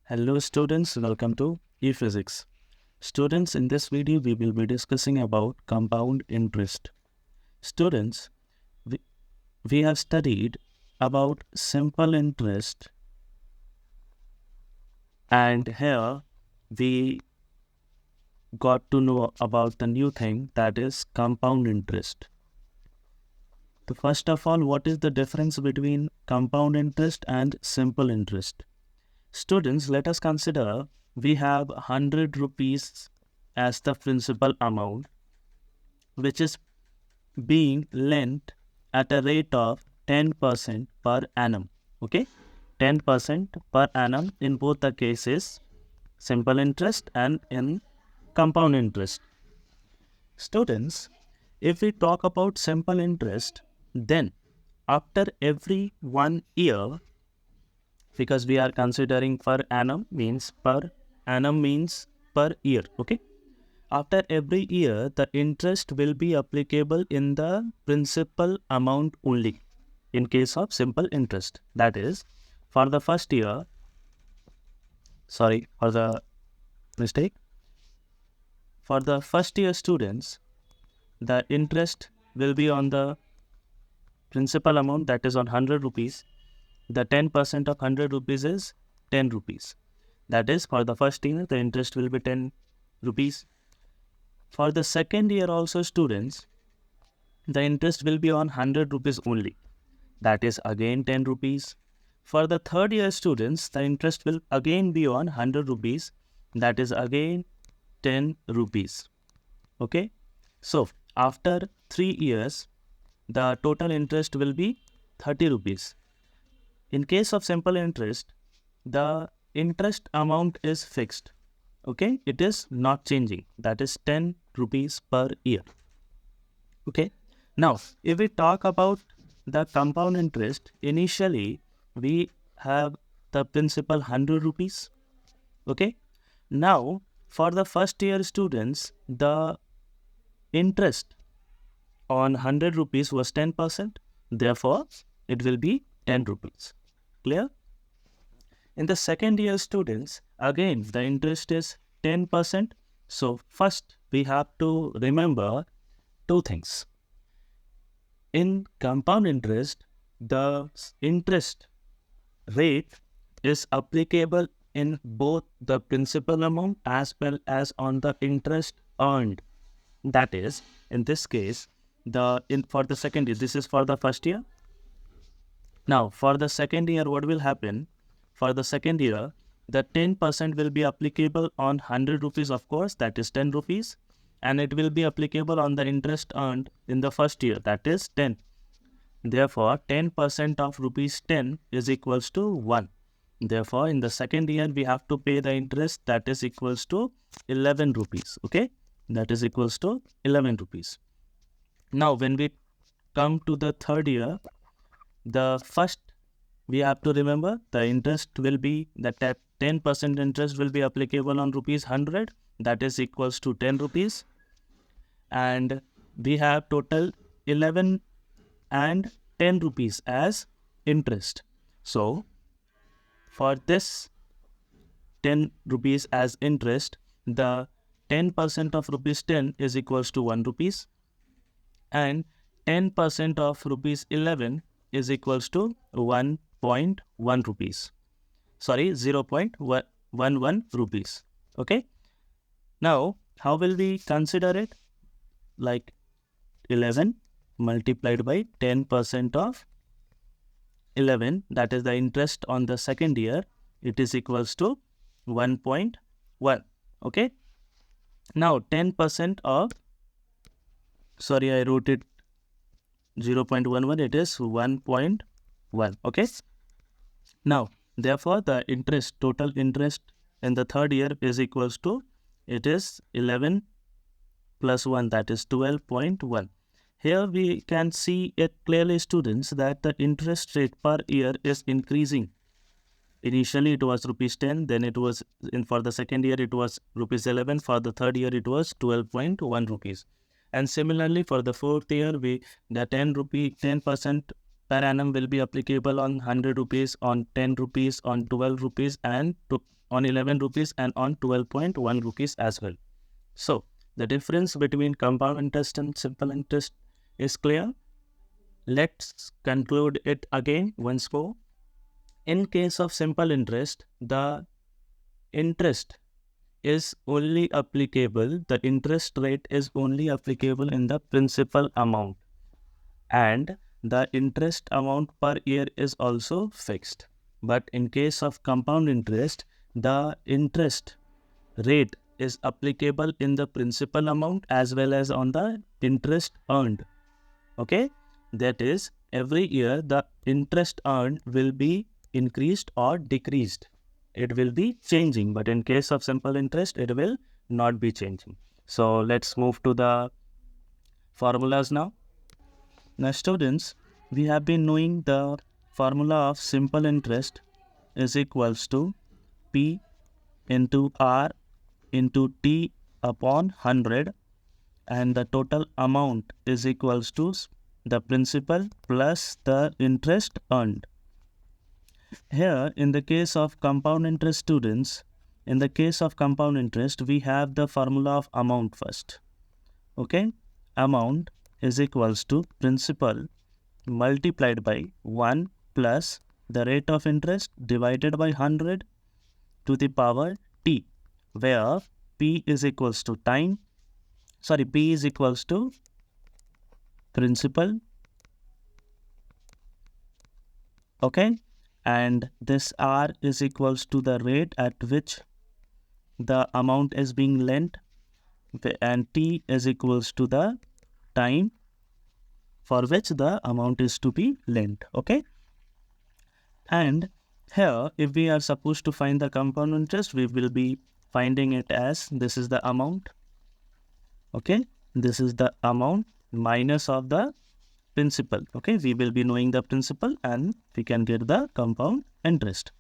Hello students, welcome to ePhysics. Students, in this video we will be discussing about compound interest. Students, we, we have studied about simple interest, and here we got to know about the new thing, that is compound interest. So first of all, what is the difference between compound interest and simple interest? Students, let us consider we have 100 rupees as the principal amount, which is being lent at a rate of 10% per annum. Okay, 10% per annum in both the cases, simple interest and in compound interest. Students, if we talk about simple interest, then after every 1 year, because we are considering per annum means per year. Okay, after every year the interest will be applicable in the principal amount only in case of simple interest. That is, for the first year, sorry for the mistake, for the first year students, the interest will be on the principal amount, that is on 100 rupees. The 10% of 100 rupees is 10 rupees. That is, for the first year, the interest will be 10 rupees. For the second year also students, the interest will be on 100 rupees only. That is again 10 rupees. For the third year students, the interest will again be on 100 rupees. That is again 10 rupees. Okay. So, after 3 years, the total interest will be 30 rupees. In case of simple interest, the interest amount is fixed. Okay, it is not changing. That is 10 rupees per year. Okay, now if we talk about the compound interest, initially we have the principal 100 rupees. Okay, now for the first year students, the interest on 100 rupees was 10%. Therefore, it will be 10 rupees. Clear? In the second year students, again the interest is 10%. So first we have to remember two things. In compound interest, the interest rate is applicable in both the principal amount as well as on the interest earned. That is, in this case, for the second year, this is for the first year. Now, for the second year, what will happen? For the second year, the 10% will be applicable on 100 rupees, of course, that is 10 rupees. And it will be applicable on the interest earned in the first year, that is 10. Therefore, 10% of rupees 10 is equals to 1. Therefore, in the second year, we have to pay the interest, that is equals to 11 rupees. Okay, that is equals to 11 rupees. Now, when we come to the third year, the first, we have to remember the interest will be that 10% interest will be applicable on rupees 100, that is equals to 10 rupees, and we have total 11 and 10 rupees as interest. So for this 10 rupees as interest, the 10% of rupees 10 is equals to 1 rupees, and 10% of rupees 11 is equals to 1.1 rupees. Sorry, 0.11 rupees. Okay. Now, how will we consider it? Like 11 multiplied by 10% of 11, that is the interest on the second year, it is equals to 1.1. Okay. Now, 10% of, sorry, I wrote it 0.11, it is 1.1. Okay. Now, therefore, the interest, total interest in the third year is equals to, it is 11 plus 1, that is 12.1. Here we can see it clearly, students, that the interest rate per year is increasing. Initially it was rupees 10, then it was, for the second year it was rupees 11, for the third year it was 12.1 rupees. And similarly for the fourth year, the 10% per annum will be applicable on 100 rupees, on 10 rupees, on 12 rupees, and on 11 rupees, and on 12.1 rupees as well. So the difference between compound interest and simple interest is clear. Let's conclude it again once more. In case of simple interest, the interest is only applicable, the interest rate is only applicable in the principal amount, and the interest amount per year is also fixed. But in case of compound interest, the interest rate is applicable in the principal amount as well as on the interest earned. Okay, that is, every year the interest earned will be increased or decreased. It will be changing, but in case of simple interest, it will not be changing. So let's move to the formulas now. Now students, we have been knowing the formula of simple interest is equals to P into R into T upon 100, and the total amount is equals to the principal plus the interest earned. Here, in the case of compound interest students, in the case of compound interest, we have the formula of amount first. Okay, amount is equals to principal multiplied by 1 plus the rate of interest divided by 100 to the power t, where p is equals to p is equals to principal, okay, and this r is equals to the rate at which the amount is being lent, and t is equals to the time for which the amount is to be lent. Okay, and here if we are supposed to find the compound interest, we will be finding it as this is the amount. Okay, this is the amount minus of the principal. Okay, we will be knowing the principal and we can get the compound interest.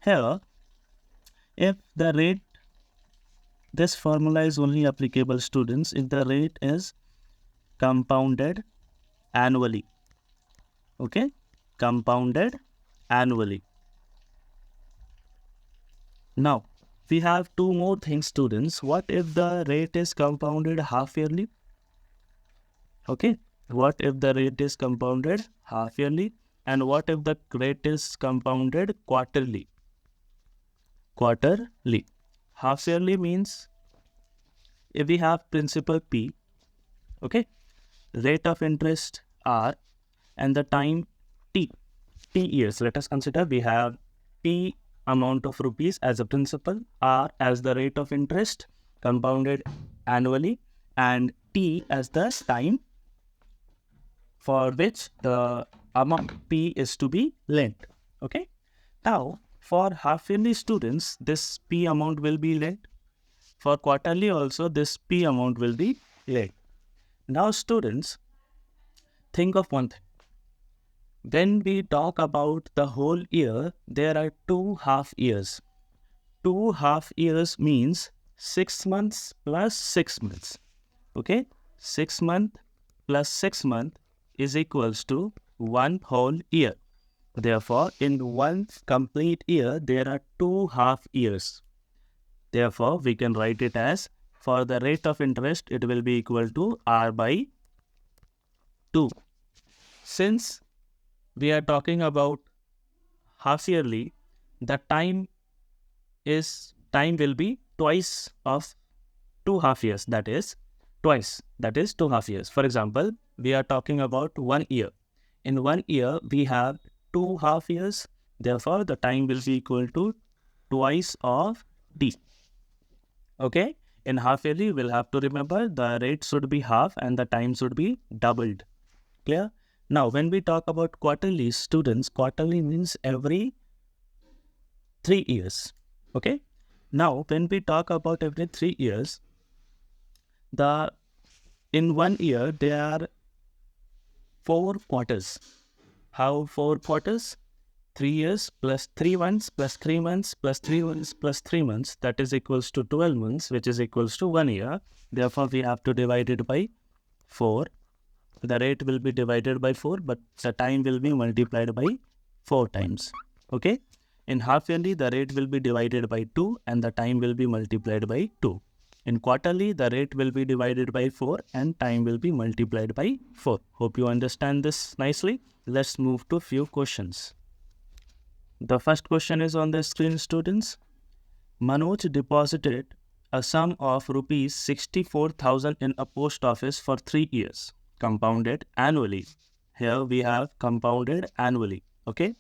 Here, if the rate, this formula is only applicable students if the rate is compounded annually. Okay, compounded annually. Now we have two more things students. What if the rate is compounded half yearly? Okay, what if the rate is compounded half yearly, and what if the rate is compounded quarterly? Quarterly. Half yearly means if we have principal P, okay, rate of interest R, and the time T years. Let us consider we have P amount of rupees as a principal, R as the rate of interest compounded annually, and T as the time for which the amount P is to be lent. Okay. Now, for half yearly students, this P amount will be lent. For quarterly also, this P amount will be lent. Now, students, think of one thing. When we talk about the whole year, there are 2 half years. 2 half years means 6 months plus 6 months. Okay, 6 months plus 6 months is equals to 1 whole year. Therefore, in 1 complete year, there are 2 half years. Therefore, we can write it as, for the rate of interest, it will be equal to R by 2. Since we are talking about half yearly, the time will be twice of 2 half years, that is 2 half years. For example, we are talking about 1 year. In 1 year, we have 2 half years. Therefore, the time will be equal to twice of t. Okay, in half yearly, we'll have to remember the rate should be half and the time should be doubled. Clear? Now, when we talk about quarterly, students, quarterly means every 3 years. Okay. Now, when we talk about every 3 years, in 1 year, there are 4 quarters. How 4 quarters? 3 years plus 3 months plus 3 months plus 3 months plus 3 months, that is equals to 12 months, which is equals to 1 year. Therefore, we have to divide it by 4. the rate will be divided by 4, but the time will be multiplied by 4 times. Okay. In half yearly, the rate will be divided by 2 and the time will be multiplied by 2. In quarterly, the rate will be divided by 4 and time will be multiplied by 4. Hope you understand this nicely. Let's move to few questions. The first question is on the screen, students. Manoj deposited a sum of rupees 64,000 in a post office for 3 years, compounded annually. Here we have compounded annually. Okay.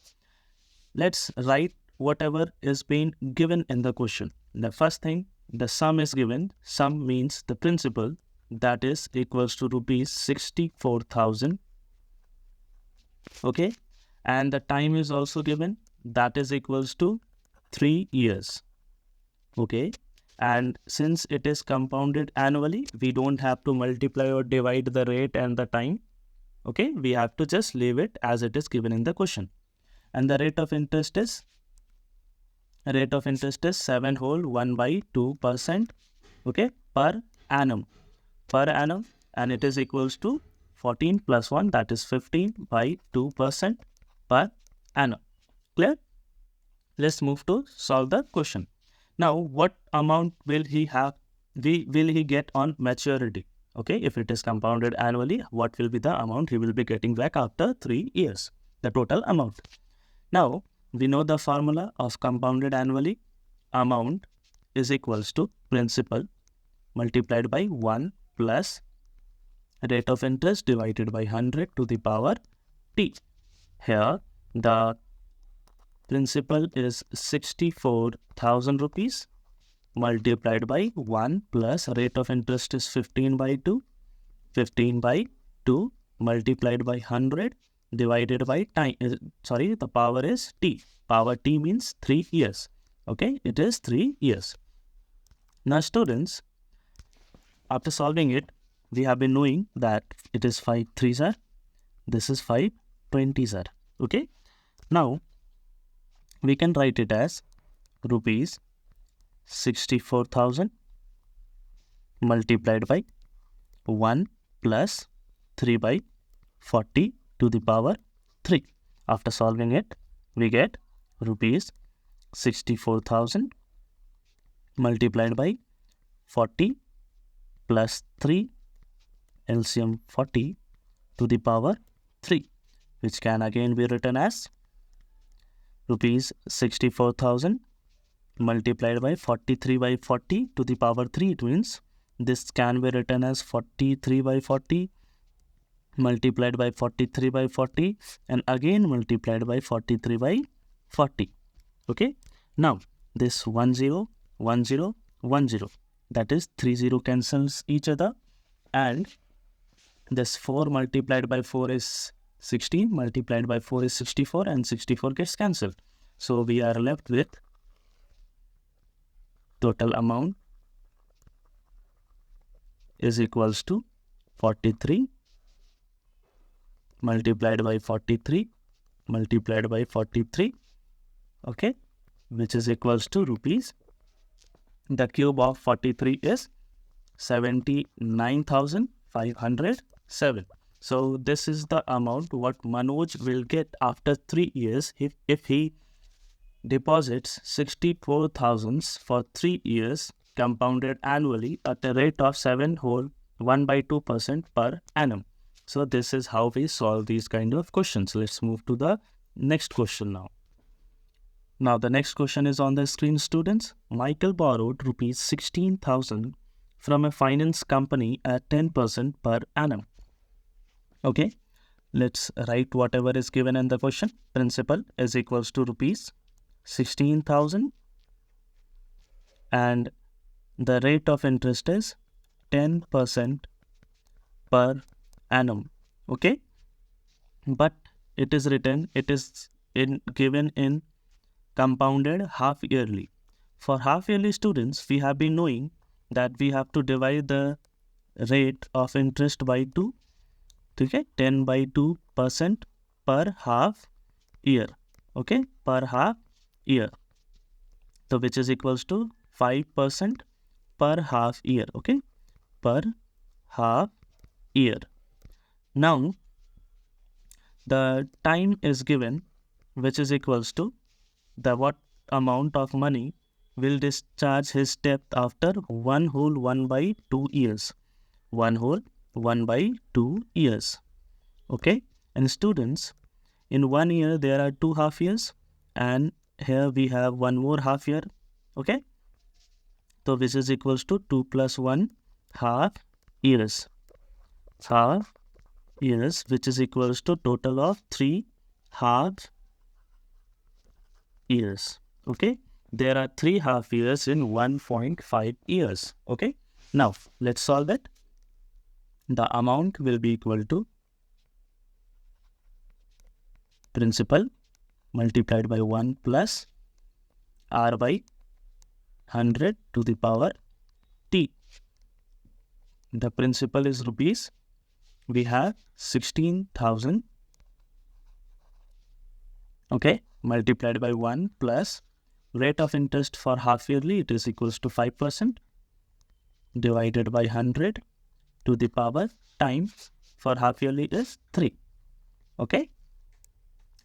Let's write whatever is being given in the question. The first thing, the sum is given. Sum means the principal, that is equals to rupees 64,000. Okay. And the time is also given, that is equals to 3 years. Okay. And since it is compounded annually, we don't have to multiply or divide the rate and the time. Okay. We have to just leave it as it is given in the question. And the rate of interest is 7 whole 1 by 2%. Okay. Per annum. And it is equals to 14 plus 1, that is 15 by 2% per annum. Clear? Let's move to solve the question. Now, what amount will he have? Will he get on maturity? Okay, if it is compounded annually, what will be the amount he will be getting back after 3 years? The total amount. Now, we know the formula of compounded annually. Amount is equals to principal multiplied by 1 plus rate of interest divided by 100 to the power t. Here, the principal is 64,000 rupees multiplied by 1 plus rate of interest is 15 by 2. 15 by 2 multiplied by 100 divided by time. The power is t. Power t means 3 years. Okay, it is 3 years. Now, students, after solving it, we have been knowing that it is 5 3s are. This is 5 20s are. Okay. Now, we can write it as rupees 64,000 multiplied by 1 plus 3 by 40 to the power 3. After solving it, we get rupees 64,000 multiplied by 40 plus 3 LCM 40 to the power 3, which can again be written as rupees 64,000 multiplied by 43 by 40 to the power 3. It means this can be written as 43 by 40 multiplied by 43 by 40 and again multiplied by 43 by 40. Okay. Now, this 1 0, 1 0, 1 0, that is 3 0 cancels each other, and this 4 multiplied by 4 is 16, multiplied by 4 is 64, and 64 gets cancelled. So, we are left with total amount is equals to 43 multiplied by 43 multiplied by 43, okay, which is equals to rupees. The cube of 43 is 79,507. So this is the amount what Manoj will get after 3 years if he deposits 64,000 for 3 years compounded annually at a rate of 7 whole 1 by 2% per annum. So this is how we solve these kind of questions. Let's move to the next question now. Now the next question is on the screen, students. Michael borrowed rupees 16,000 from a finance company at 10% per annum. Okay, let's write whatever is given in the question. Principal is equals to rupees 16,000 and the rate of interest is 10% per annum. Okay, but it is written, it is given in compounded half yearly. For half yearly students, we have been knowing that we have to divide the rate of interest by 2. Okay, 10 by 2% per half year. Okay, per half year. So which is equals to 5% per half year. Okay, per half year. Now the time is given, which is equals to the what amount of money will discharge his debt after 1 whole 1/2 years. 1 whole 1/2 years. Okay. And students, in 1 year there are 2 half years, and here we have one more half year. Okay. So this is equals to 2 plus 1 half years. Half years, which is equals to total of 3 half years. Okay. There are 3 half years in 1.5 years. Okay. Now let's solve it. The amount will be equal to principal multiplied by 1 plus r by 100 to the power t. The principal is rupees. We have 16,000. Okay, multiplied by 1 plus rate of interest for half yearly, it is equals to 5%, divided by 100 to the power time for half yearly is 3. Okay.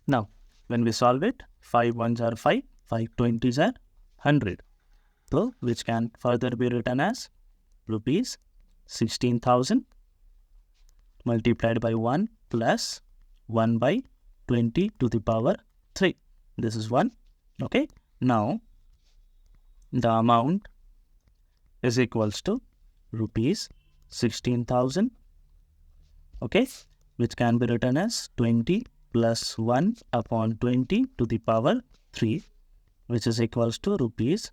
Now when we solve it, 5 ones are 5, 5 20s are 100. So which can further be written as rupees 16,000 multiplied by 1 plus 1 by 20 to the power 3. This is 1. Okay. Now the amount is equals to rupees 16,000. Okay. Which can be written as 20 plus 1 upon 20 to the power 3, which is equals to rupees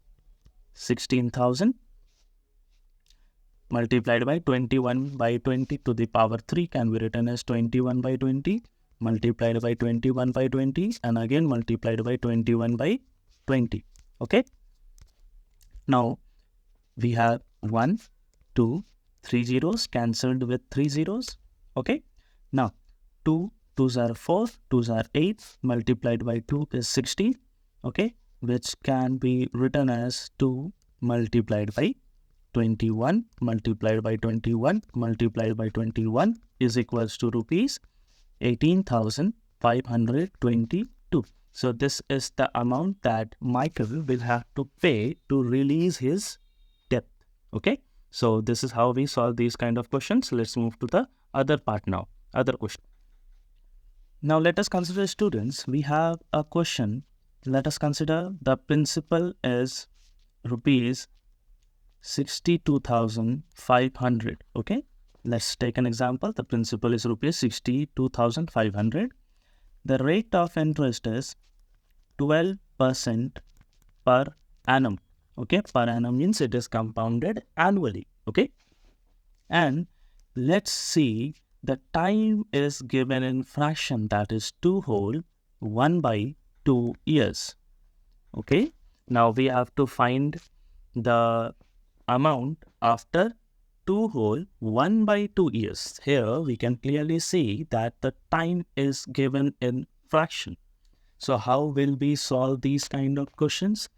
16,000 multiplied by 21 by 20 to the power 3 can be written as 21 by 20 multiplied by 21 by 20 and again multiplied by 21 by 20. Okay. Now we have 1, 2, 3 zeros cancelled with 3 zeros. Okay. Now 2 2s are 4, 2s are 8, multiplied by 2 is 60. Okay. Which can be written as 2 multiplied by 21 multiplied by 21 multiplied by 21 is equals to rupees 18,522. So this is the amount that Michael will have to pay to release his debt. Okay. So this is how we solve these kind of questions. Let's move to the other part now. Other question. Now let us consider, students, we have a question. Let us consider the principal is rupees 62,500. Okay. Let's take an example. The principal is rupees 62,500. The rate of interest is 12% per annum. Okay. Per annum means it is compounded annually. Okay. And let's see, the time is given in fraction, that is 2 whole 1/2 years. Okay. Now we have to find the amount after 2 whole 1/2 years. Here we can clearly see that the time is given in fraction. So how will we solve these kind of questions?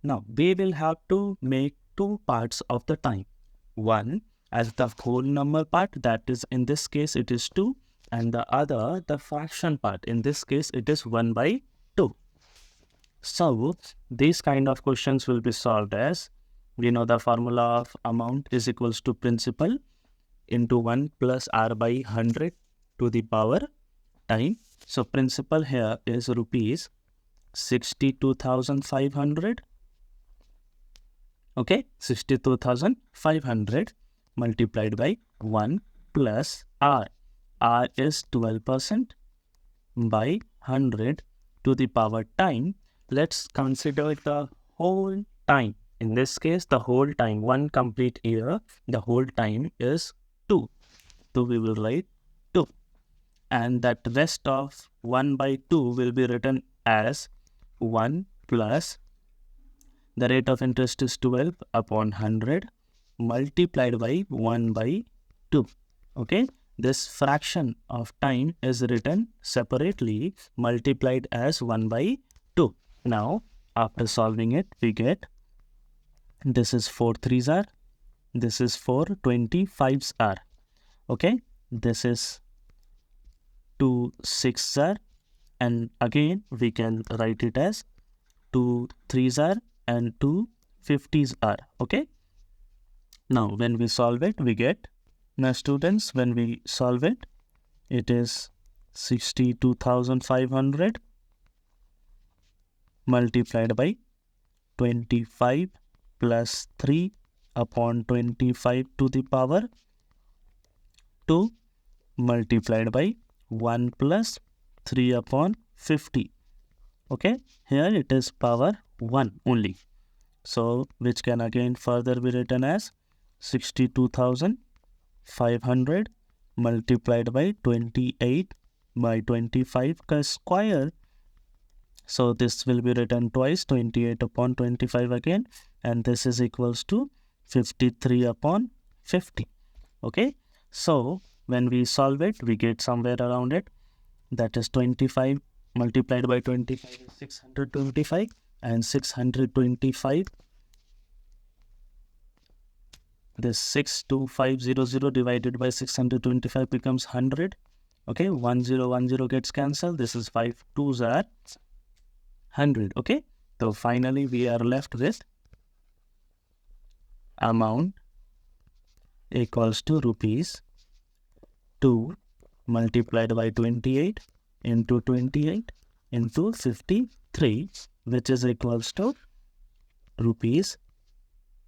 Now we will have to make 2 parts of the time. One as the whole number part, that is in this case it is 2, and the other the fraction part, in this case it is 1/2. So these kind of questions will be solved as, we know the formula of amount is equals to principal into 1 plus r by 100 to the power time. So principal here is rupees 62,500. Okay, 62,500 multiplied by 1 plus r. R is 12% by 100 to the power time. Let's consider the whole time. In this case, the whole time, 1 complete year, the whole time is 2. So we will write 2. And that rest of 1/2 will be written as 1 plus the rate of interest is 12 upon 100 multiplied by 1/2. Okay. This fraction of time is written separately, multiplied as 1/2. Now, after solving it, we get, this is 4 3s are, this is 4 25s are. Okay. This is 2 6s are, and again we can write it as 2 3s are and 2 50s are. Okay. Now when we solve it, we get, now students, when we solve it, it is 62,500 multiplied by 25 plus 3 upon 25 to the power 2 multiplied by 1 plus 3 upon 50. Okay, here it is power 1 only. So which can again further be written as 62,500 multiplied by 28 by 25 square. So this will be written twice, 28 upon 25 again, and this is equals to 53 upon 50. Okay, so when we solve it, we get somewhere around it, that is 25 multiplied by 25 is 625, and 625, this 62500 divided by 625 becomes 100. Okay, 1010 gets cancelled. This is 5 2s are 100. Okay, so finally we are left with amount equals to rupees 2 multiplied by 28 into 28 into 53, which is equals to rupees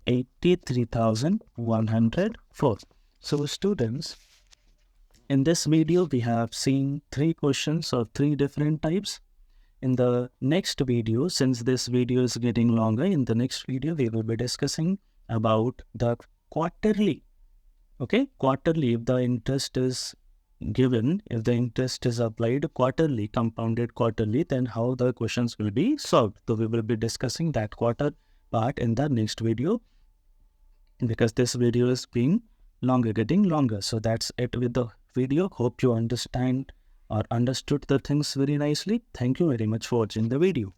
83,104. So students, in this video we have seen 3 questions of 3 different types. In the next video, since this video is getting longer, in the next video we will be discussing about the quarterly. Okay, quarterly, if the interest is given, if the interest is applied quarterly, compounded quarterly, then how the questions will be solved. So we will be discussing that quarter part in the next video, because this video is being longer, getting longer. So that's it with the video. Hope you understand or understood the things very nicely. Thank you very much for watching the video.